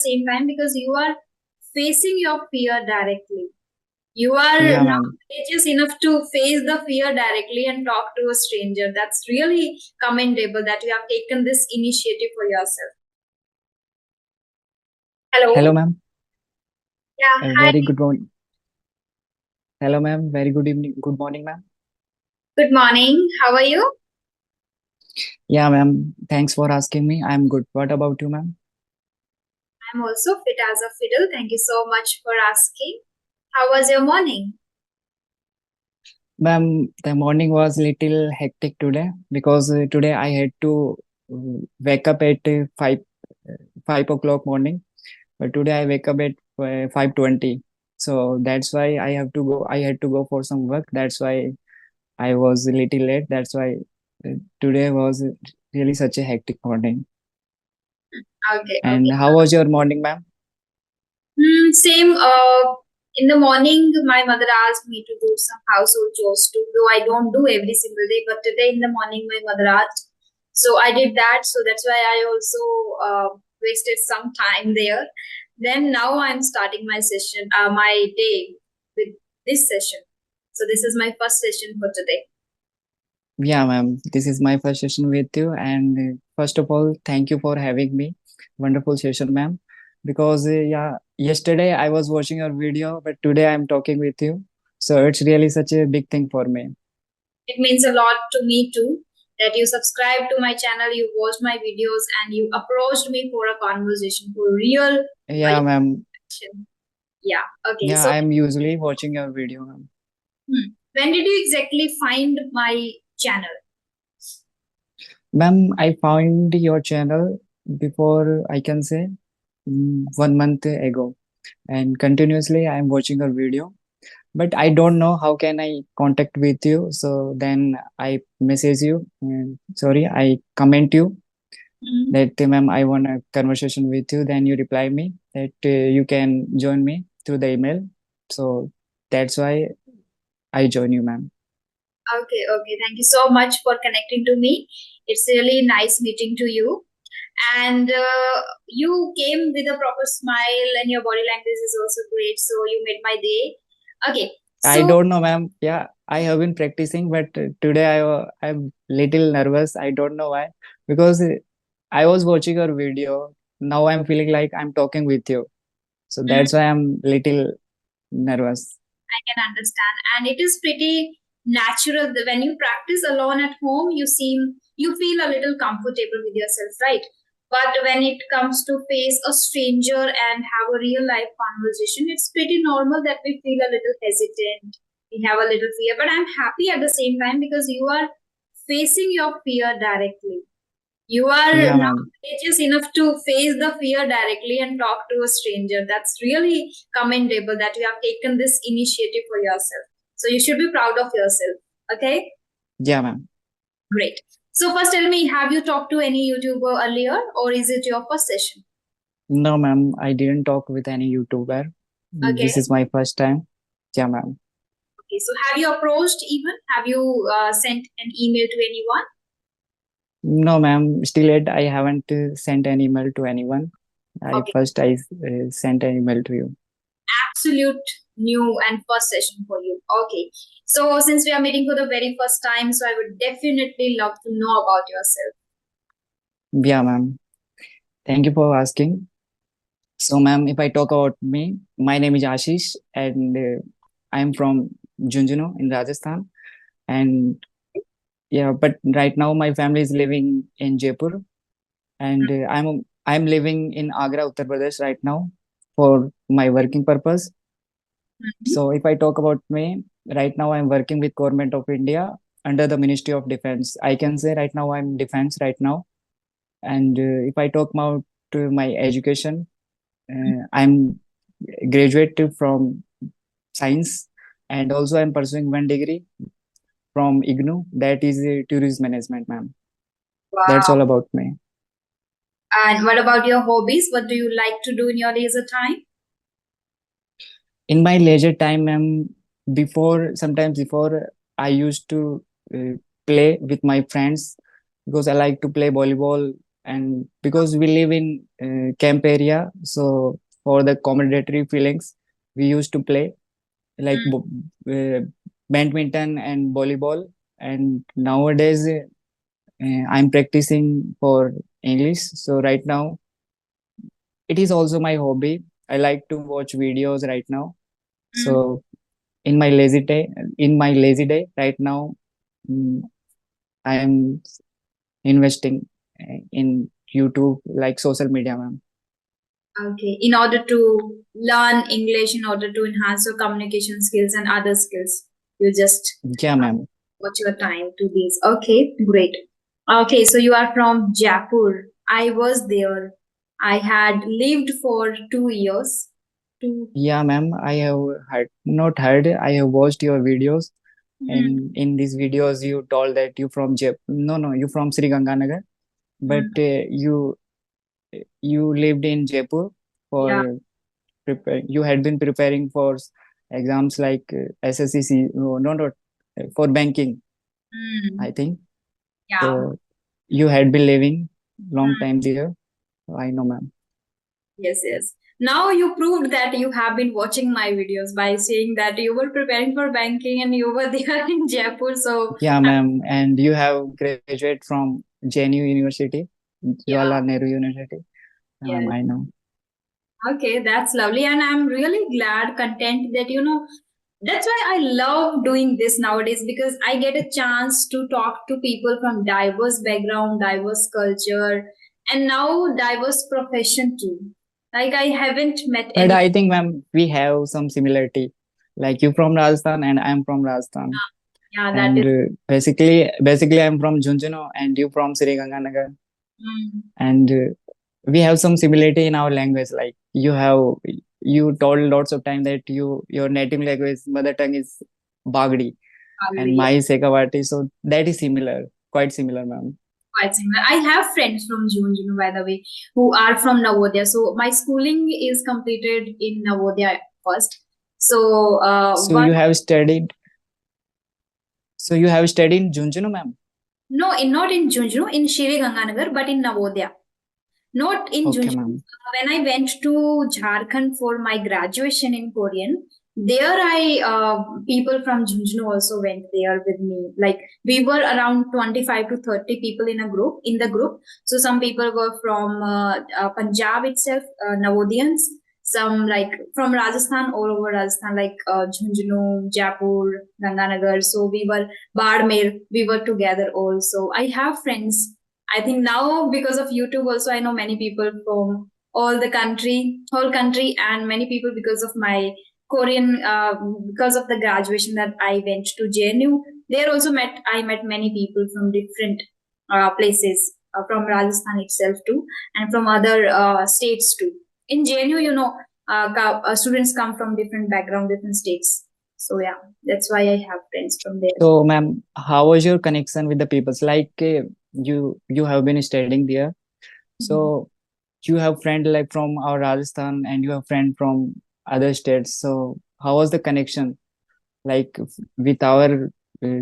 same time because you are facing your fear directly. You are Yeah, now ma'am. courageous enough to face the fear directly and talk to a stranger. That's really commendable that you have taken this initiative for yourself. Hello, Hello. ma'am. Yeah. A Hi. very good morning. Hello, ma'am. Very good evening. Good morning, ma'am. Good morning. How are you? Yeah, ma'am. Thanks for asking me. I'm good. What about you, ma'am? I'm also fit as a fiddle. Thank you so much for asking. How was your morning? Ma'am, the morning was little hectic today because today I had to wake up at 5 o'clock morning. But today I wake up at 5:20. So that's why I have to go. I had to go for some work. That's why I was a little late. That's why today was really such a hectic morning. Okay, And okay. how was your morning, ma'am? Same. In the morning, my mother asked me to do some household chores too, though I don't do every single day. But today in the morning, my mother asked, so I did that. So that's why I also wasted some time there. Then now I'm starting my session, my day with this session. So this is my first session for today. Yeah, ma'am. This is my first session with you. And first of all, thank you for having me. Wonderful session, ma'am. Because, yeah, yesterday I was watching your video, but today I'm talking with you. So it's really such a big thing for me. It means a lot to me too that you subscribed to my channel, you watched my videos, and you approached me for a conversation for real Yeah, ma'am. action. Yeah. Okay. Yeah, So, I'm usually watching your video, ma'am. when did you exactly find my channel? Ma'am, I found your channel before I can say 1 month ago. And continuously I'm watching your video. But I don't know how can I contact with you. So then I message you. And sorry, I comment you Hmm. that ma'am, I want a conversation with you. Then you reply me that you can join me through the email. So that's why I join you, ma'am. Okay. Okay. Thank you so much for connecting to me. It's really nice meeting to you. And you came with a proper smile, and your body language is also great. So you made my day. Okay. I So don't know, ma'am. Yeah, I have been practicing, but today I'm little nervous. I don't know why because I was watching your video. Now I'm feeling like I'm talking with you. So that's why I'm little nervous. I can understand. And it is pretty natural that when you practice alone at home, you feel a little comfortable with yourself, right? But when it comes to face a stranger and have a real life conversation, it's pretty normal that we feel a little hesitant. We have a little fear, but I'm happy at the same time because you are facing your fear directly. You are Yeah, now ma'am. courageous enough to face the fear directly and talk to a stranger. That's really commendable that you have taken this initiative for yourself. So you should be proud of yourself. Okay, Yeah, ma'am. great. So first tell me, have you talked to any YouTuber earlier or is it your first session? No, ma'am. I didn't talk with any YouTuber. Okay. This is my first time. Yeah, ma'am. Okay. So have you approached even? Have you sent an email to anyone? No, ma'am. Still yet, I haven't sent an email to anyone. Okay. I sent an email to you. Absolute new and first session for you. Okay. So since we are meeting for the very first time, so I would definitely love to know about yourself. Yeah, ma'am. Thank you for asking. So, ma'am, if I talk about me, my name is Ashish, and I'm from Junjunu in Rajasthan. And yeah, but right now my family is living in Jaipur, and I'm living in Agra, Uttar Pradesh right now for my working purpose. Mhm. So, if I talk about me, right now I'm working with Government of India under the Ministry of Defense. I can say right now I'm defense right now. And if I talk about my education, I'm graduate from science, and also I'm pursuing one degree from IGNU, that is tourism management, ma'am. That's Wow. all about me. And what about your hobbies? What do you like to do in your leisure time? In my leisure time, ma'am, before I used to uh, play with my friends because I like to play volleyball And because we live in camp area, so for the camaraderie feelings, we used to play like Mm. uh, badminton and volleyball. And nowadays I'm practicing for English. So right now it is also my hobby. I like to watch videos right now. So Mm. in my lazy day, right now, mm, I am investing in YouTube, like social media, ma'am. Okay, in order to learn English, in order to enhance your communication skills and other skills, you just Yeah, ma'am. put your time to these. Okay, great. Okay, so you are from Jaipur. I was there. I had lived for 2 years. Two. Yeah, ma'am. I have heard, not heard, I have watched your videos. Mm, And in these videos, you told that you from Jap. No, no, you from Sri Ganganagar, but mm. you lived in Jaipur Yeah. for prepare. You had been preparing for exams like SSCC. No, no, not for banking, I Mm, think. yeah. So you had been living long Mm, time there. I know, ma'am. yes, yes. Now you proved that you have been watching my videos by saying that you were preparing for banking and you were there in Jaipur. So, Yeah, ma'am. And you have graduated from JNU University, yeah, Jawaharlal Nehru University. Yeah, ma'am, yes. I know. Okay, that's lovely. And I'm really glad, content that, that's why I love doing this nowadays because I get a chance to talk to people from diverse background, diverse culture, and now diverse profession too. Like I haven't met But any. I think, ma'am, we have some similarity. Like you from Rajasthan and I'm from Rajasthan. Yeah, that is. And basically, I'm from Junjunu and you from Sri Ganganagar. Mm, And we have some similarity in our language. Like you told lots of time that your native language, mother tongue is Bagdi and agree. my Sekawati. So that is similar, quite similar, ma'am. Quite similar. I have friends from June, by the way, who are from Navodaya. So my schooling is completed in Navodaya first. So, So but you have studied in Junjunu, ma'am. no, not in Junjunu, in Shiri Ganganagar, but in Navodaya. Not in Okay, Junjunu. ma'am. When I went to Jharkhand for my graduation in Korean, there people from Junjunu also went there with me. Like we were around 25 to 30 people in the group. So some people were from Punjab itself, Navodiyans. Some like from Rajasthan, all over Rajasthan, like Junjunu, Jaipur, Ganganagar. So we were Barmer, we were together also. I have friends. I think now because of YouTube also I know many people from whole country, and many people because of my Korean, because of the graduation that I went to JNU. There also I met many people from different places, from Rajasthan itself too, and from other states too. In JNU, students come from different background, different states. So yeah, that's why I have friends from there. So, ma'am, how was your connection with the peoples? Like you have been studying there, Mhm. so you have friend like from our Rajasthan and you have friend from other states. So how was the connection like with our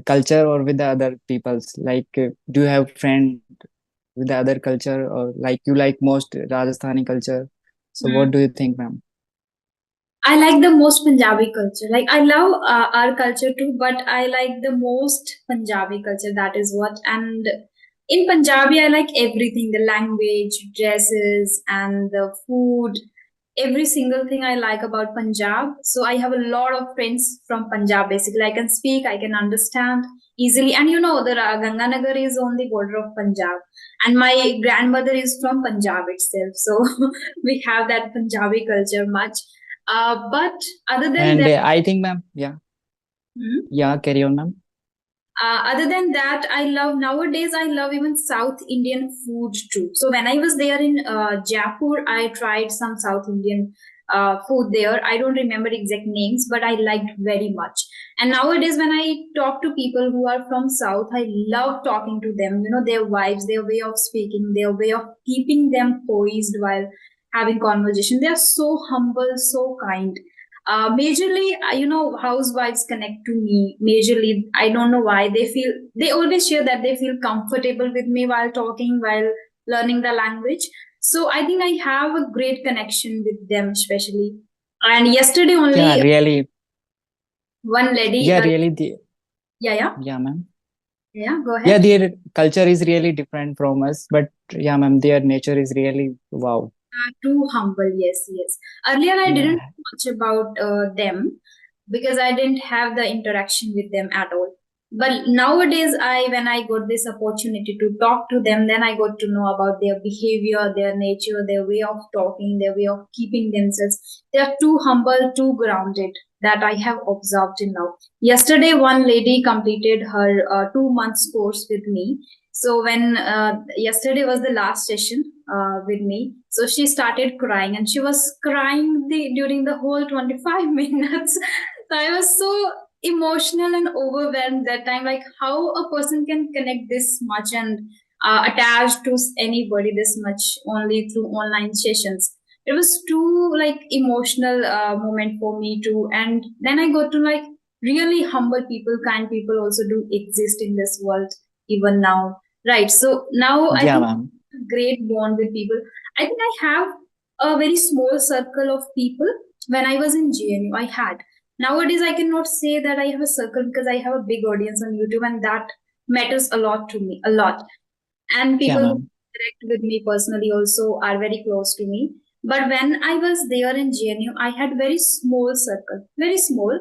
culture or with the other peoples? Like do you have friend with the other culture or like you like most Rajasthani culture? So what do you think, ma'am? I like the most Punjabi culture. Like I love our culture too, but I like the most Punjabi culture. That is what. And in Punjabi, I like everything: the language, dresses, and the food. Every single thing I like about Punjab. So I have a lot of friends from Punjab. Basically, I can speak, I can understand easily. And the Ganganagar is on the border of Punjab, and my grandmother is from Punjab itself. So we have that Punjabi culture much. But other than And that, I think, ma'am, hmm? yeah, carry on, ma'am. Other than that, I love even South Indian food too. So when I was there in Jaipur, I tried some South Indian food there. I don't remember exact names, but I liked very much. And nowadays, when I talk to people who are from South, I love talking to them. Their vibes, their way of speaking, their way of keeping them poised while having conversation. They are so humble, so kind. Majorly, housewives connect to me. Majorly, I don't know why they always share that they feel comfortable with me while talking, while learning the language. So I think I have a great connection with them, especially. And yesterday Yeah, only, really. one lady, Yeah, really. yeah, yeah, Yeah, ma'am. yeah, go Yeah, ahead. their culture is really different from us, but yeah, ma'am, their nature is really wow. Too humble, yes, yes. Earlier, I didn't Yeah, know much about them because I didn't have the interaction with them at all. But nowadays, when I got this opportunity to talk to them, then I got to know about their behavior, their nature, their way of talking, their way of keeping themselves. They are too humble, too grounded that I have observed till now. Yesterday, one lady completed her 2 months course with me. So when yesterday was the last session with me, so she started crying, and she was crying during the whole 25 minutes. So I was so emotional and overwhelmed that time, like how a person can connect this much and attach to anybody this much only through online sessions. It was too like emotional moment for me too, and then I got to like really humble people, kind people also do exist in this world even now. Right. So now I yeah, think ma'am. great bond with people. I think I have a very small circle of people. When I was in GNU, I had. Nowadays, I cannot say that I have a circle because I have a big audience on YouTube, and that matters a lot to me, a lot. And Yeah, people who ma'am. interact with me personally also are very close to me. But when I was there in GNU, I had very small circle, very small,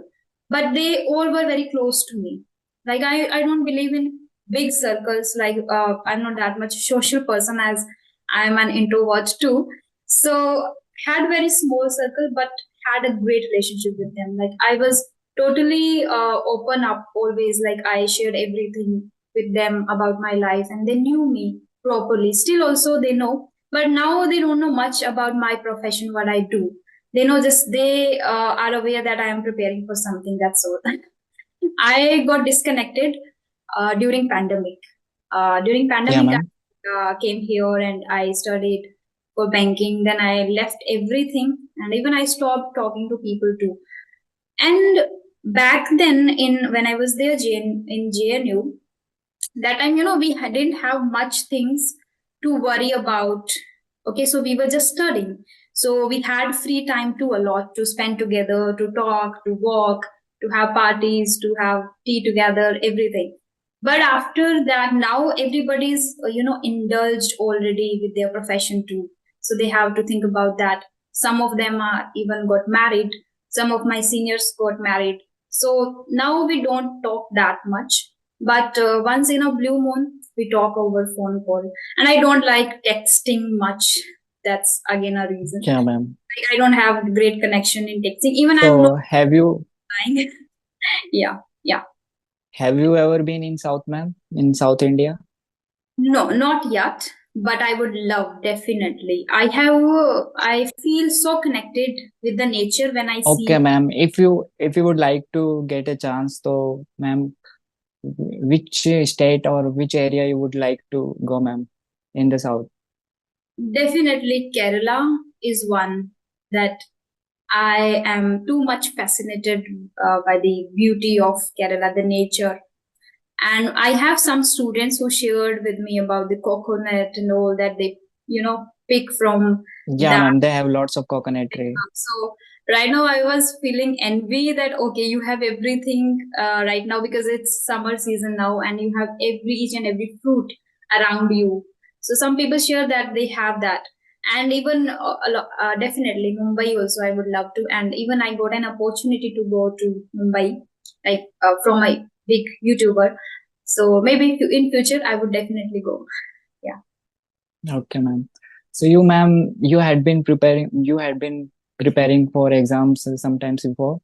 but they all were very close to me. Like I don't believe in big circles. Like I'm not that much social person as I'm an introvert too. So had very small circle, but had a great relationship with them. Like I was totally open up always. Like I shared everything with them about my life, and they knew me properly. Still also they know, but now they don't know much about my profession, what I do. They know just they are aware that I am preparing for something. That's all. I got disconnected during pandemic. During Yeah, pandemic, ma'am. I came here and I studied for banking. Then I left everything, and even I stopped talking to people too. And back then, in when I was there in JNU, that time didn't have much things to worry about. Okay, so we were just studying, so we had free time to a lot to spend together, to talk, to walk, to have parties, to have tea together, everything. But after that, now everybody's indulged already with their profession too, so they have to think about that. Some of them are even got married, some of my seniors got married, so now we don't talk that much, but once in a blue moon, we talk over phone call. And I don't like texting much. That's again a reason. Yeah, ma'am. Like I don't have great connection in texting. Even I'm not So replying. Yeah, yeah. have you ever been in South, ma'am? In South India? No, not yet. But I would love definitely. I feel so connected with the nature when I Okay, see. ma'am. If you would like to get a chance, so ma'am, which state or which area you would like to go, ma'am, in the South? Definitely, Kerala is one that I am too much fascinated by the beauty of Kerala, the nature. And I have some students who shared with me about the coconut and all that they, pick from Yeah, that. ma'am. They have lots of coconut tree. So right now I was feeling envy that okay, you have everything right now because it's summer season now, and you have each and every fruit around you. So some people share that they have that, and even definitely Mumbai also I would love to, and even I got an opportunity to go to Mumbai, like from my big YouTuber. So maybe in future I would definitely go. Yeah. Okay, ma'am. So you, ma'am, you had been preparing for exams sometimes before,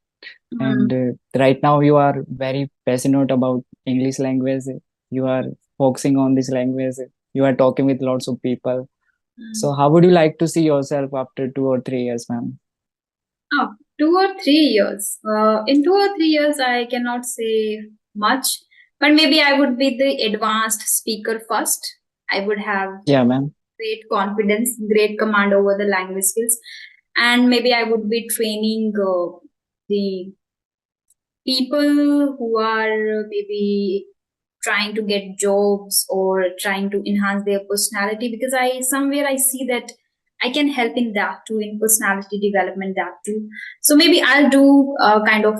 and Mm. right now you are very passionate about English language. You are focusing on this language. You are talking with lots of people. So Mm. how would you like to see yourself after 2 or 3 years, ma'am? Oh, 2 or 3 years. In 2 or 3 years, I cannot say much, but maybe I would be the advanced speaker first. I would have Yeah, ma'am. great confidence, great command over the language skills, and maybe I would be training the people who are maybe trying to get jobs or trying to enhance their personality, because I see that I can help in that too, in personality development that too. So maybe I'll do a kind of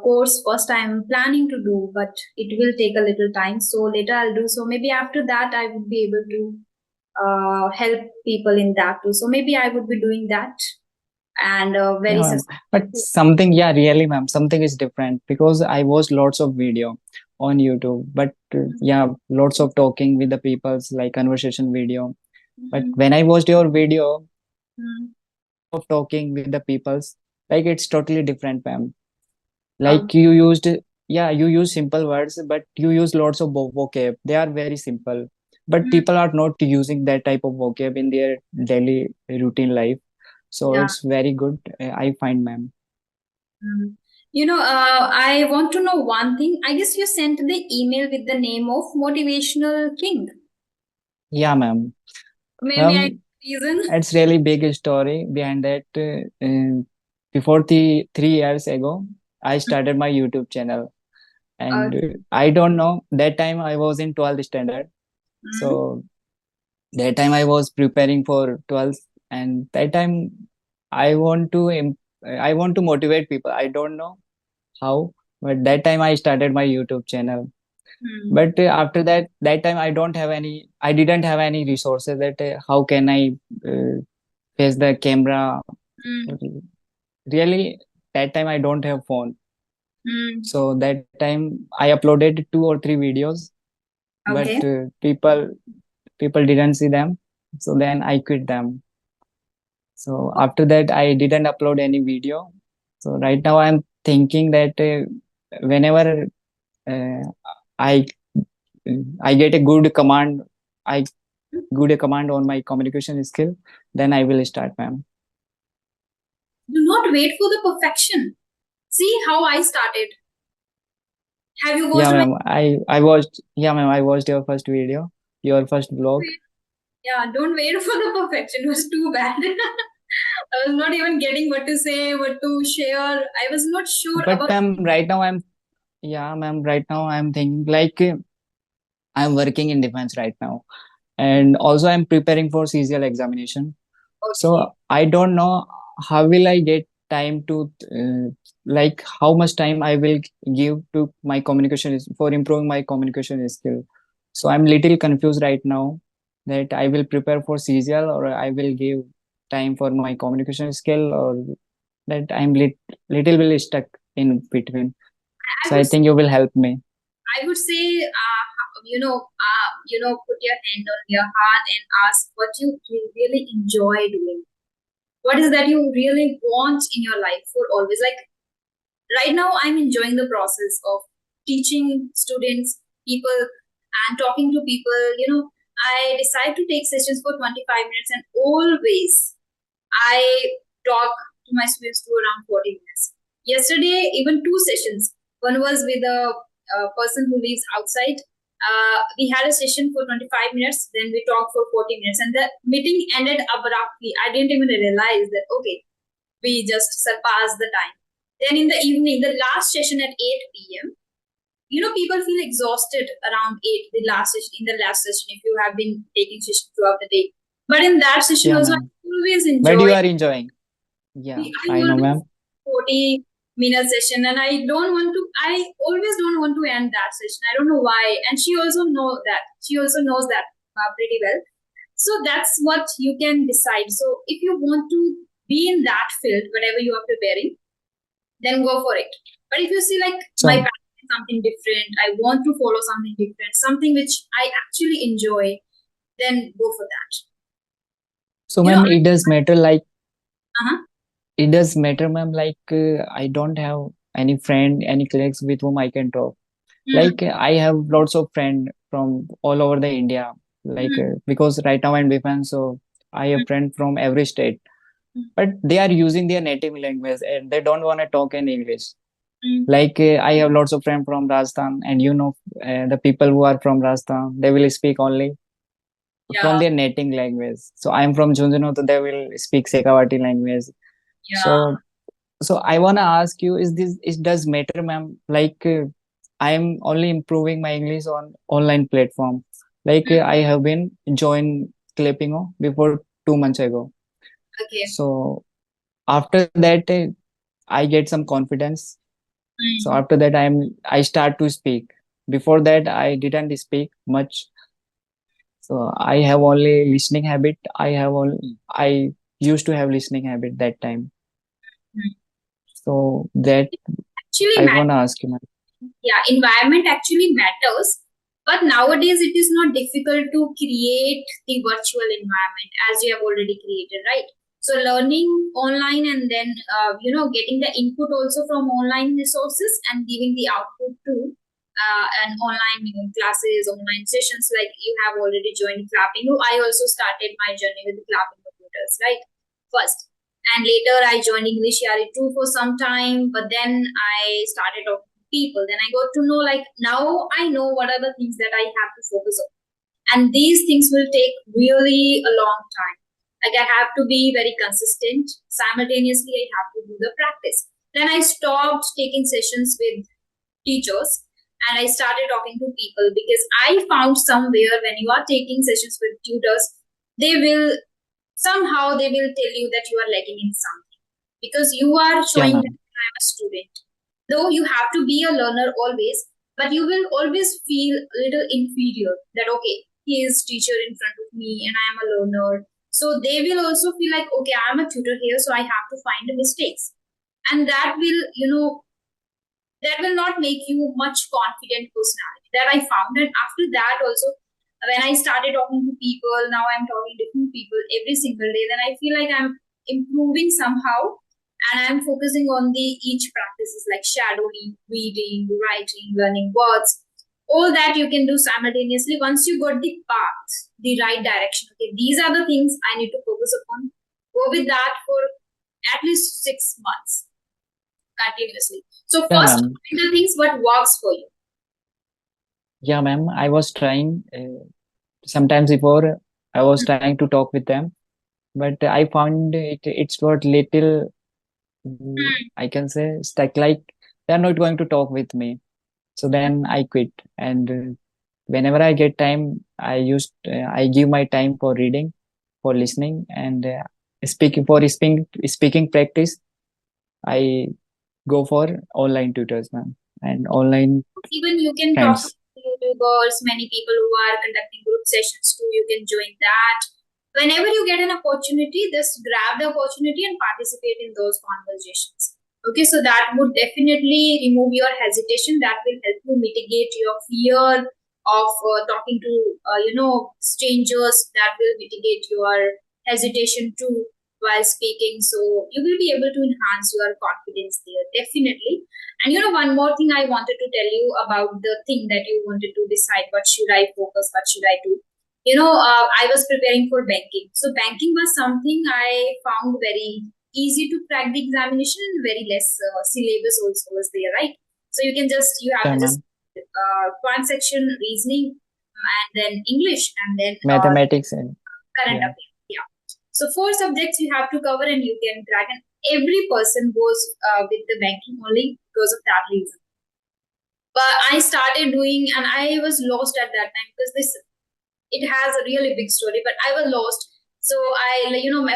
course first. I'm planning to do, but it will take a little time. So later I'll do. So maybe after that I would be able to help people in that too. So maybe I would be doing that, and Yeah, very ma'am. But something, yeah, really, ma'am, something is different because I watched lots of video on YouTube. But yeah, lots of talking with the people's like conversation video. But Mhm. when I watched your video Mhm. of talking with the people's, like it's totally different, ma'am. Okay. Like you used, yeah, you use simple words, but you use lots of vocab. They are very simple, but Mhm. people are not using that type of vocab in their daily routine life. So Yeah. it's very good, I find, ma'am. Mhm. I want to know one thing. I guess you sent the email with the name of Motivational King. Yeah, ma'am. Maybe I Ma'am, reason. it's really big story behind that. Before the 3 years ago, I started my YouTube channel, and Okay. I don't know. That time I was in 12th standard, Mhm. so that time I was preparing for 12th, and that time I want to I want to motivate people. I don't know how, but that time I started my YouTube channel. Mhm. But after that, that time I didn't have any resources that how can I face the camera. Mhm. Really, that time I don't have phone. Mhm. So that time I uploaded 2 or 3 videos, but Okay. people didn't see them. So then I quit them. So after that, I didn't upload any video. So right now I'm thinking that whenever uh, I I get a good command, I good a command on my communication skill, then I will start, ma'am. Do not wait for the perfection. See how I started. Have you watched Yeah, my? ma'am. I watched. Yeah, ma'am. I watched your first video, your first vlog. Yeah, don't wait for the perfection. It was too bad. I was not even getting what to say, what to share. I was not sure But about. ma'am, right now I'm yeah, ma'am. Right now I'm thinking like I'm working in defense right now, and also I'm preparing for CGL examination. Okay. So I don't know how will I get time to like how much time I will give to my communication for improving my communication skill. So I'm little confused right now that I will prepare for CGL or I will give time for my communication skill, or that I'm little bit stuck in between. I So would I think you will help me. I would say, put your hand on your heart and ask what you really enjoy doing. What is that you really want in your life for always? Like right now, I'm enjoying the process of teaching students, people, and talking to people. I decide to take sessions for 25 minutes, and always I talk to my students for around 40 minutes. Yesterday, even 2 sessions. One was with a person who lives outside. We had a session for 25 minutes, then we talked for 40 minutes, and the meeting ended abruptly. I didn't even realize that, okay, we just surpassed the time. Then in the evening, the last session at 8 p.m., people feel exhausted around 8, the last session, in the last session, if you have been taking session throughout the day. But in that session Yeah, also, I ma'am. always But you enjoy. are enjoying. Yeah, I I know, always ma'am. 40-minute session, and I always don't want to end that session. I don't know why. And she also knows that pretty well. So that's what you can decide. So if you want to be in that field, whatever you are preparing, then go for it. But if you see like my So passion is something different, I want to follow something different, something which I actually enjoy, then go for that. so You know, ma'am, it does matter like uh-huh. it does matter, ma'am. Like I don't have any friend, any colleagues with whom I can talk. Like Mm, I have lots of friends from all over the India. Like mm, because right now I'm defense, so I have mm, friends from every state. mm, But they are using their native language and they don't want to talk in English. mm. Like I have lots of friends from Rajasthan, and the people who are from Rajasthan, they will speak only from Yeah, their native language. So I'm from Junjunu, so they will speak Sekawati language. yeah. So I wanna ask you, is this it does matter, ma'am? Like I am only improving my English on online platform. Like I have been joined Clippingo before 2 months ago. Okay. So after that, I get some confidence. So after that, I start to speak. Before that, I didn't speak much. So I have only listening habit. I used to have listening habit that time. Mm. So that Actually, I wanna ask you, ma'am. yeah, environment actually matters. But nowadays, it is not difficult to create the virtual environment as you have already created, right? So learning online and then getting the input also from online resources and giving the output to and online classes, online sessions like you have already joined Clapping. I also started my journey with Clapping computers, right? First, and later I joined English ERE2 for some time, but then I started talking to people. Then I got to know, like, now I know what are the things that I have to focus on. And these things will take really a long time. Like, I have to be very consistent. Simultaneously, I have to do the practice. Then I stopped taking sessions with teachers and I started talking to people because I found somewhere when you are taking sessions with tutors, they will somehow they will tell you that you are lacking in something because you are Yeah, showing that ma'am. I'm a student. Though you have to be a learner always, but you will always feel a little inferior that okay, he is teacher in front of me and I am a learner. So they will also feel like okay, I'm a tutor here, so I have to find the mistakes. And that will, that will not make you much confident personality. That I found. And after that also, when I started talking to people, now I'm talking to different people every single day, then I feel like I'm improving somehow and I'm focusing on the each practices like shadowing, reading, writing, learning words. All that you can do simultaneously once you got the path, the right direction. Okay, these are the things I need to focus upon. Go with that for at least 6 months continuously. So Yeah, first, ma'am. find the things what works for you. Yeah, ma'am. I was trying sometimes before I was trying to talk with them, but I found it's got little I can say stuck. Like they're not going to talk with me. So then I quit. And whenever I get time, I give my time for reading, for listening, and speaking practice. I go for online tutors, ma'am, and online Even you can talk to friends. YouTubers, many people who are conducting group sessions too. You can join that. Whenever you get an opportunity, just grab the opportunity and participate in those conversations. Okay, so that would definitely remove your hesitation. That will help you mitigate your fear of talking to strangers. That will mitigate your hesitation too while speaking. So you will be able to enhance your confidence there definitely. And one more thing I wanted to tell you about the thing that you wanted to decide what should I focus, what should I do. I was preparing for banking. So banking was something I found very easy to crack the examination and very less syllabus also was there, right? So you have Yeah, to just ma'am. one section reasoning and then English and then Mathematics and current yeah, affairs. Yeah. So four subjects you have to cover and you can crack. And every person goes with the banking only because of that reason. But I started doing, and I was lost at that time because this it has a really big story. But I was lost, so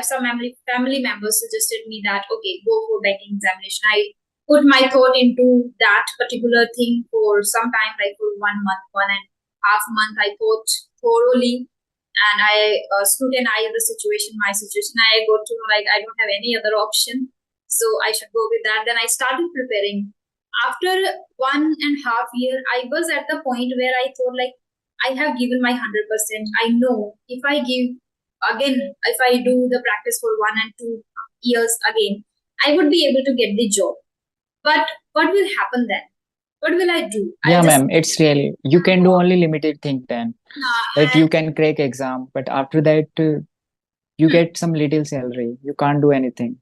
some family members suggested me that okay, go for banking examination. I put my thought into that particular thing for some time, like for 1 month, 1.5 month. I thought thoroughly, and I scrutinized the situation, my situation. I got to know like I don't have any other option, so I should go with that. Then I started preparing. After 1.5 year, I was at the point where I thought like I have given my 100%. I know if I give again, if I do the practice for 1 and 2 years again, I would be able to get the job. But what will happen then? What will I do? I'll yeah, just ma'am. It's really you can do only limited thing then. Like and you can crack exam, but after that you get some little salary. You can't do anything.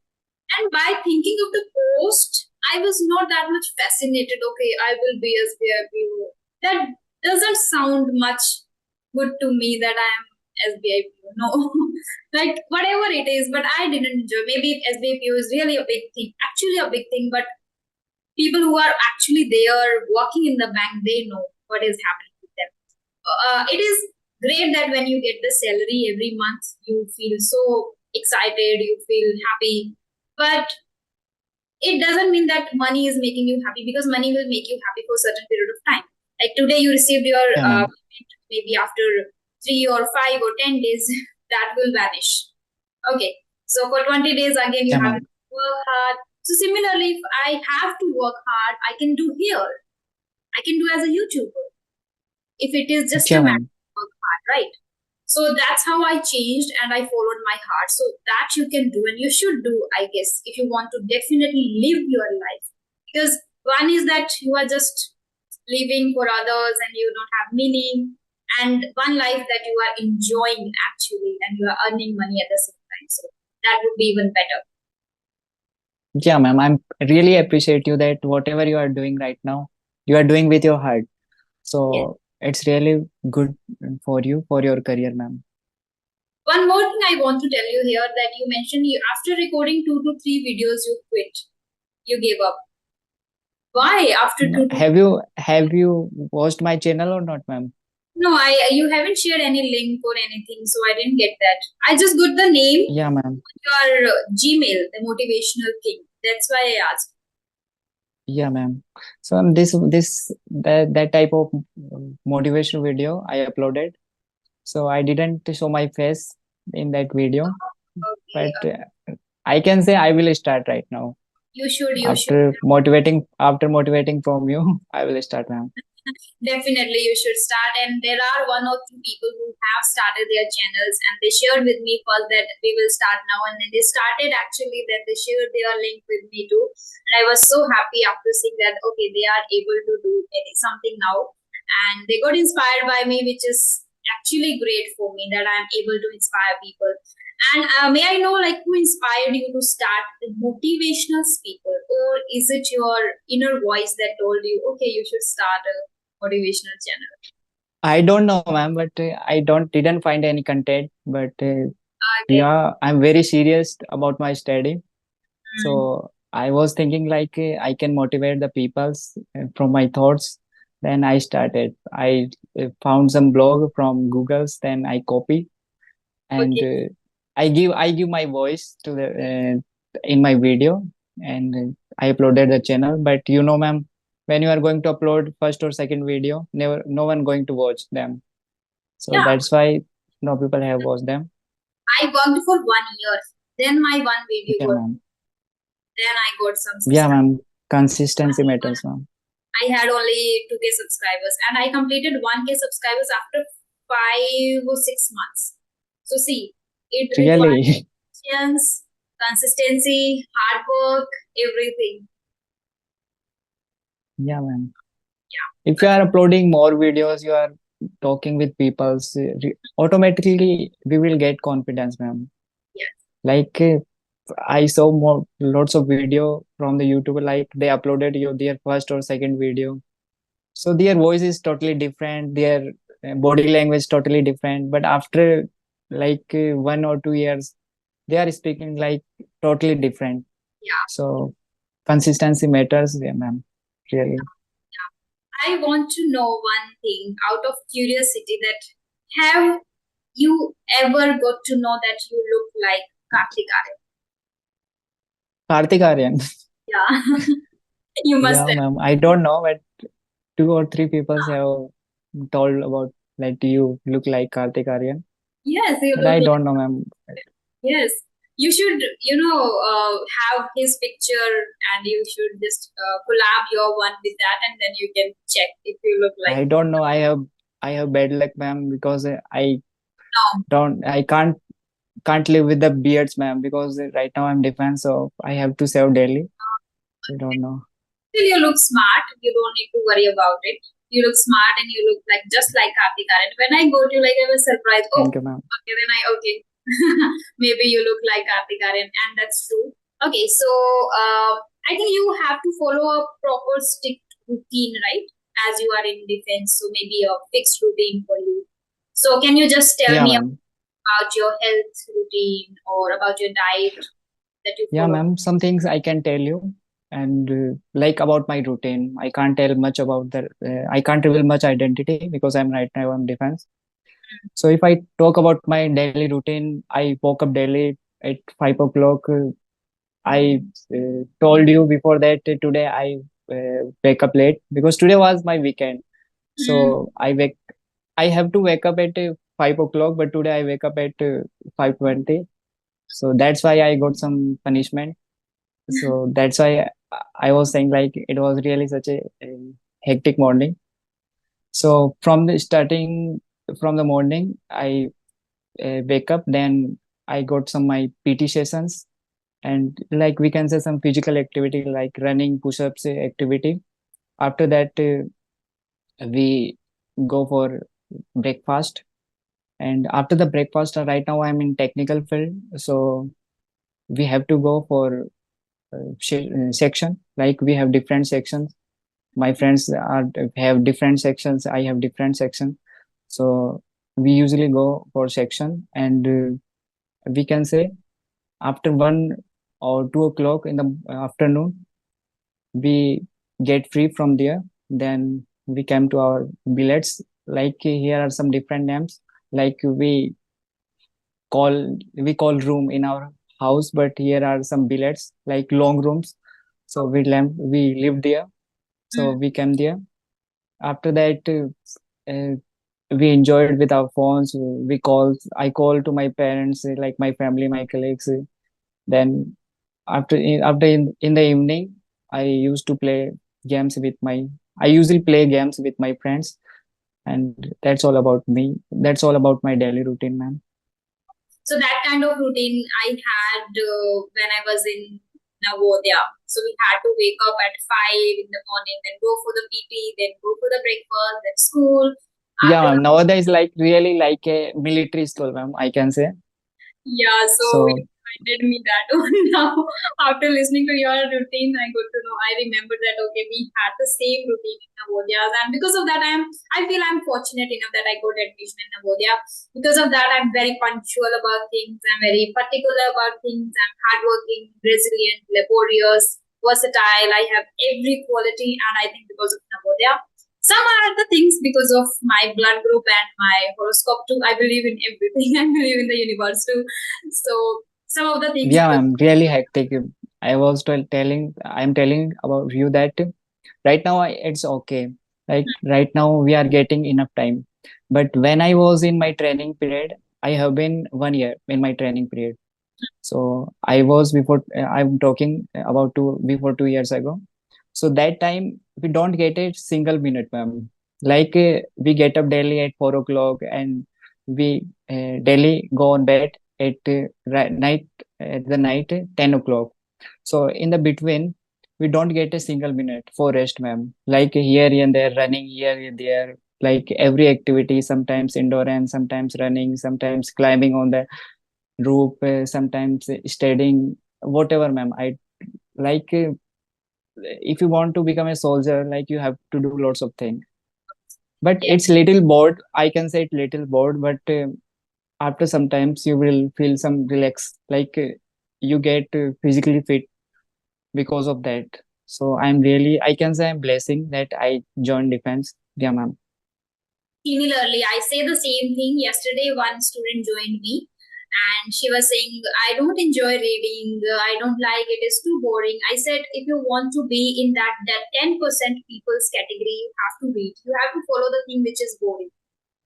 and by thinking of the post, I was not that much fascinated. Okay, I will be SBI. That doesn't sound much good to me that I am SBI. No, like whatever it is, but I didn't enjoy. Maybe SBI is really a big thing, actually a big thing, but People who are actually there working in the bank, they know what is happening with them. It is great that when you get the salary every month, you feel so excited, you feel happy. But it doesn't mean that money is making you happy, because money will make you happy for a certain period of time. Like today, you received your Yeah, ma'am. payment, maybe after 3 or 5 or 10 days, that will vanish. Okay, so for 20 days again, you Yeah, have to ma'am. work hard. So similarly, if I have to work hard, I can do here. I can do as a YouTuber if it is just a Yeah, matter ma'am. of work hard, right? So that's how I changed and I followed my heart. So that you can do and you should do, I guess, if you want to definitely live your life. Because one is that you are just living for others and you don't have meaning, and one life that you are enjoying actually and you are earning money at the same time. So that would be even better. Yeah, ma'am. I'm really appreciate you that whatever you are doing right now, you are doing with your heart. Yes. So it's really good for you, for your career, ma'am. One more thing I want to tell you here, that you mentioned you after recording 2 to 3 videos, you quit. You gave up. Why after No, two to have you watched my channel or not, ma'am? No, I you haven't shared any link or anything, so I didn't get that. I just got the name, Yeah, ma'am. your Gmail, the motivational thing. That's why I asked. Yeah, ma'am. So that type of motivation video I uploaded. So I didn't show my face in that video, Okay, but I can say I will start right now. you should, you should. After motivating from you, I will start, ma'am. Definitely, you should start. And there are 1 or 2 people who have started their channels, and they shared with me first that we will start now. And then they started actually, then they shared their link with me too. And I was so happy after seeing that, okay, they are able to do something now. And they got inspired by me, which is actually great for me that I'm able to inspire people. And may I know, like, who inspired you to start the motivational speaker, or is it your inner voice that told you, okay, you should start a motivational channel? I don't know, ma'am, but I don't didn't find any content. But Okay. yeah, I'm very serious about my study. Mm. So I was thinking like I can motivate the peoples from my thoughts. Then I started. I found some blog from Google's. Then I copy and Okay. I give my voice to the in my video, and I uploaded the channel. But you know, ma'am, when you are going to upload first or second video, never no one going to watch them. So Yeah. that's why no people have watched them. I worked for 1 year. Then my one video Yeah, got, ma'am. then I got some Yeah, subscribers. ma'am. Consistency matters, ma'am. I had only 2K subscribers, and I completed 1K subscribers after 5 or 6 months. So see, it requires Really. patience, consistency, hard work, everything. Yeah, ma'am. Yeah. If you are uploading more videos, you are talking with people, so automatically we will get confidence, ma'am. Yes. Like I saw more lots of video from the YouTuber, like they uploaded their first or second video. So their voice is totally different, their body language totally different. But after like 1 or 2 years, they are speaking like totally different. Yeah. So consistency matters, yeah, ma'am. Really. I want to know one thing out of curiosity, that have you ever got to know that you look like Kartik Aaryan? Kartik Aaryan. Yeah. You must Yeah, have. ma'am. I don't know, but 2 or 3 people have told about that you look like Kartik Aaryan. Yes, you But look I like. don't know, ma'am. Yes. You should, have his picture, and you should just collab your one with that, and then you can check if you look like. I don't know. I have bad luck, ma'am, because No. I can't live with the beards, ma'am, because right now I'm defense, so I have to save daily. I don't know. Still, you look smart. You don't need to worry about it. You look smart and you look like just like Kartik Aaryan. When I go to, like, I was surprised. Oh, Thank you, ma'am. okay, then okay. Maybe you look like Kartik Aaryan, and that's true. Okay, so I think you have to follow a proper strict routine, right? As you are in defense, so maybe a fixed routine for you. So can you just tell Yeah, me ma'am. about your health routine or about your diet that you Yeah, follow? ma'am. Some things I can tell you. And like about my routine, I can't tell much about the I can't reveal much identity because I'm defense. So if I talk about my daily routine, I woke up daily at 5 o'clock. I told you before that today I wake up late because today was my weekend. Mm. So I have to wake up at 5 o'clock, but today I wake up at 5:20. So that's why I got some punishment. So that's why I was saying like it was really such a hectic morning. So from the starting from the morning, I wake up, then I got some my PT sessions and like we can say some physical activity like running, push-ups activity. After that, we go for breakfast. And after the breakfast, right now I'm in technical field, so we have to go for section. Like we have different sections. My friends are have different sections. I have different section. So we usually go for section, and we can say after 1 or 2 o'clock in the afternoon, we get free from there. Then we come to our billets. Like here are some different names. Like we call room in our house, but here are some billets like long rooms. So we live there. So Mm. we came there. After that, we enjoyed with our phones. I call to my parents, like my family, my colleagues. Then in the evening, I used to play games with my. I usually play games with my friends, and that's all about me. That's all about my daily routine, man. So that kind of routine I had when I was in Navodaya. So we had to wake up at 5 in the morning, then go for the PT, then go for the breakfast, then school. Yeah, After ma'am. Nowadays, like really like a military school, ma'am. I can say. Yeah, so you So reminded me that one now. After listening to your routine, I got to know. I remember that okay, we had the same routine in Navodaya, and because of that, I feel I'm fortunate enough that I got admission in Navodaya. Because of that, I'm very punctual about things. I'm very particular about things. I'm hardworking, resilient, laborious, versatile. I have every quality, and I think because of Navodaya. Some are the things because of my blood group and my horoscope too. I believe in everything. I believe in the universe too. So some of the things yeah, because I'm really hectic. I'm telling about you that right now it's okay. Like right now we are getting enough time. But when I was in my training period, I have been 1 year in my training period. So I was I'm talking about before 2 years ago. So that time we don't get a single minute, ma'am. Like we get up daily at 4 o'clock and we daily go on bed at night at the night 10 o'clock. So in the between, we don't get a single minute for rest, ma'am. Like here and there, running here and there, like every activity, sometimes indoor and sometimes running, sometimes climbing on the rope, sometimes studying, whatever, ma'am. I like if you want to become a soldier, like you have to do lots of things. But yeah, it's little bored. I can say it little bored, but after sometimes you will feel some relax, like you get physically fit because of that. So I can say I'm blessing that I joined defense. Yeah, ma'am. similarly, I say the same thing. Yesterday, one student joined me and she was saying, I don't enjoy reading. I don't like it. It's too boring. I said, if you want to be in that 10% people's category, you have to read. You have to follow the thing which is boring.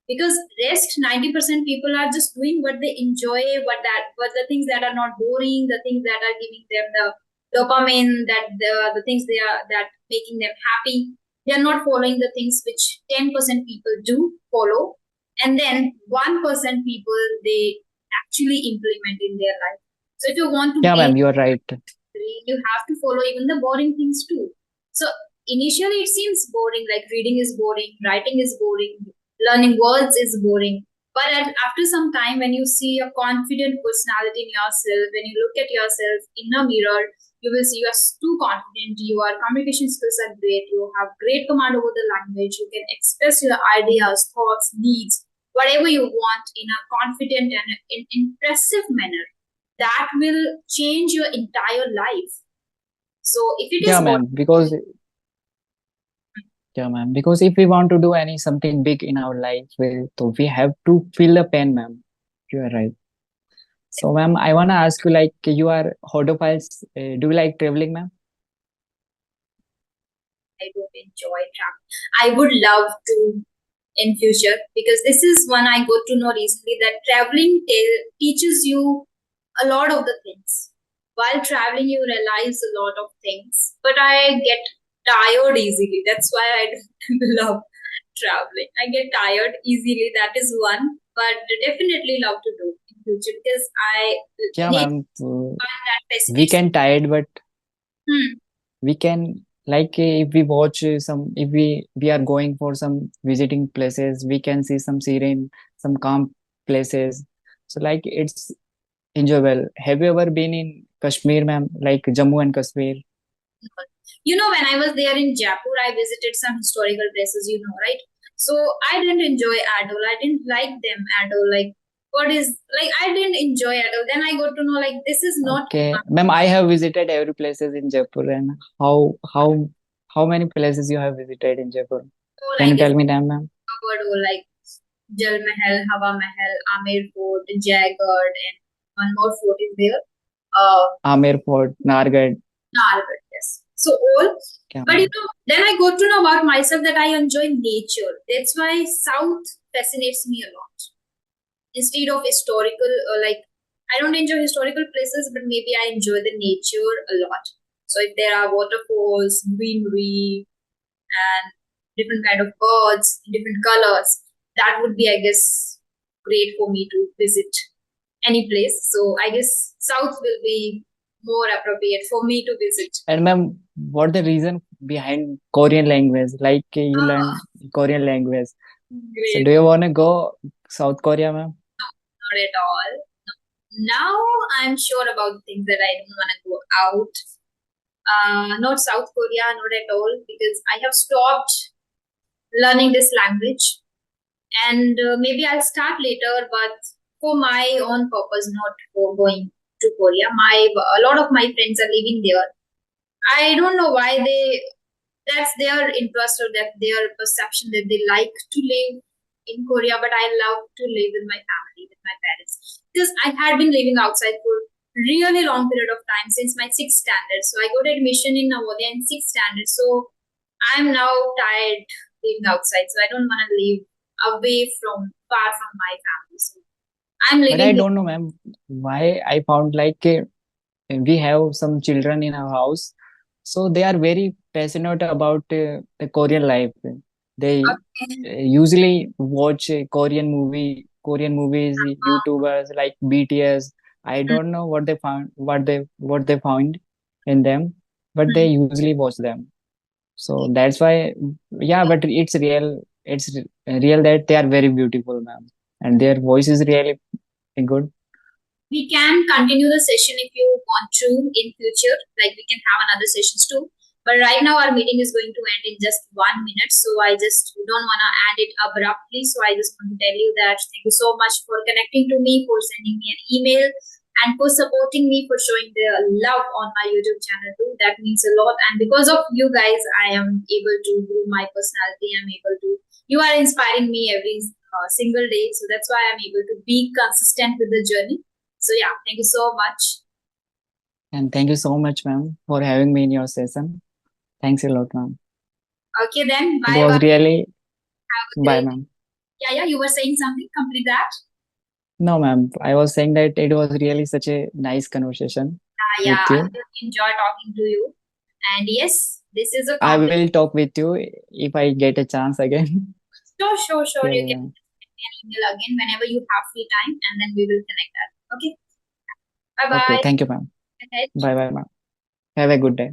Because rest 90% people are just doing what they enjoy, what the things that are not boring, the things that are giving them the dopamine, that the things they are that making them happy. They are not following the things which 10% people do follow, and then 1% people they actually implement in their life. So if you want to Yeah, be, ma'am, you are right. you have to follow even the boring things too. So initially it seems boring, like reading is boring, writing is boring, learning words is boring. But after some time, when you see a confident personality in yourself, when you look at yourself in a mirror, you will see you are too confident. Your communication skills are great. You have great command over the language. You can express your ideas, thoughts, needs, whatever you want in a confident and an impressive manner that will change your entire life. So if it Yeah, is what, ma'am. Because if we want to do any something big in our life, so we have to feel the pain, ma'am. You are right. So, ma'am, I wanna ask you, like, you are hodophiles. Do you like traveling, ma'am? I don't enjoy travel. I would love to in future, because this is one I got to know recently, that traveling teaches you a lot of the things. While traveling, you realize a lot of things, but I get tired easily. That's why I don't love traveling. I get tired easily. That is one, but definitely love to do in future, because I Yeah, nature ma'am. that We fascinates me. can tired, but Hmm. we can, like, if we watch some, if we are going for some visiting places, we can see some serene, some calm places. So, like, it's enjoyable. Have you ever been in Kashmir, ma'am? Like Jammu and Kashmir? When I was there in Jaipur, I visited some historical places, right? So I didn't enjoy at all. I didn't like them at all. Like, what is, like, I didn't enjoy at all. Then I got to know, like, this is not Okay, ma'am, I have visited every places in Jaipur. And how many places you have visited in Jaipur? all, Can I you guess, tell me that, ma'am? covered all, like Jal Mahal, Hawa Mahal, Amer Fort, Jaigarh, and one more fort is there. Amer Fort, Nargad. Narwhal, yes. So all, Yeah, but ma'am. then I got to know about myself that I enjoy nature. That's why South fascinates me a lot. Instead of historical, like, I don't enjoy historical places, but maybe I enjoy the nature a lot. So if there are waterfalls, greenery, and different kind of birds, different colors, that would be, I guess, great for me to visit any place. So I guess South will be more appropriate for me to visit. And ma'am, what the reason behind Korean language? Like, you Ah, learn Korean language. So great. do you want to go South Korea, ma'am? Not at all. Now I'm sure about things that I don't want to go out. Not South Korea, not at all, because I have stopped learning this language, and maybe I'll start later, but for my own purpose, not for going to Korea. A lot of my friends are living there. I don't know why that's their interest, or that their perception, that they like to live in Korea, but I love to live with my family, with my parents. Because I had been living outside for really long period of time since my sixth standard. So I got admission in Navodaya in sixth standard. So I'm now tired living outside. So I don't want to live away from far from my family. So I'm But I living here. don't know, ma'am, why I found, like, we have some children in our house, so they are very passionate about the Korean life. They Okay. usually watch Korean movies, YouTubers like BTS. I don't know what they found, what they found in them, but they usually watch them. So that's why, yeah. But it's real. Real that they are very beautiful, ma'am, and their voice is really good. We can continue the session if you want to in future. Like, we can have another sessions too. But right now our meeting is going to end in just 1 minute. So I just don't want to end it abruptly. So I just want to tell you that thank you so much for connecting to me, for sending me an email, and for supporting me, for showing the love on my YouTube channel too. That means a lot. And because of you guys, I am able to grow my personality. I'm able to, you are inspiring me every single day. So that's why I'm able to be consistent with the journey. So yeah, thank you so much. And thank you so much, ma'am, for having me in your session. Thanks a lot, ma'am. Okay then, It bye bye. was really, Have a bye, great. ma'am. Yeah, yeah. You were saying something. Complete that. No, ma'am. I was saying that it was really such a nice conversation Yeah. with I you. really enjoy talking to you. And yes, this is a I compliment. will talk with you if I get a chance again. Sure, sure, sure. You can Yeah. send me an email again whenever you have free time, and then we will connect that. Okay. Bye Okay. bye. Thank you, ma'am. Ahead. Bye, bye, ma'am. Have a good day.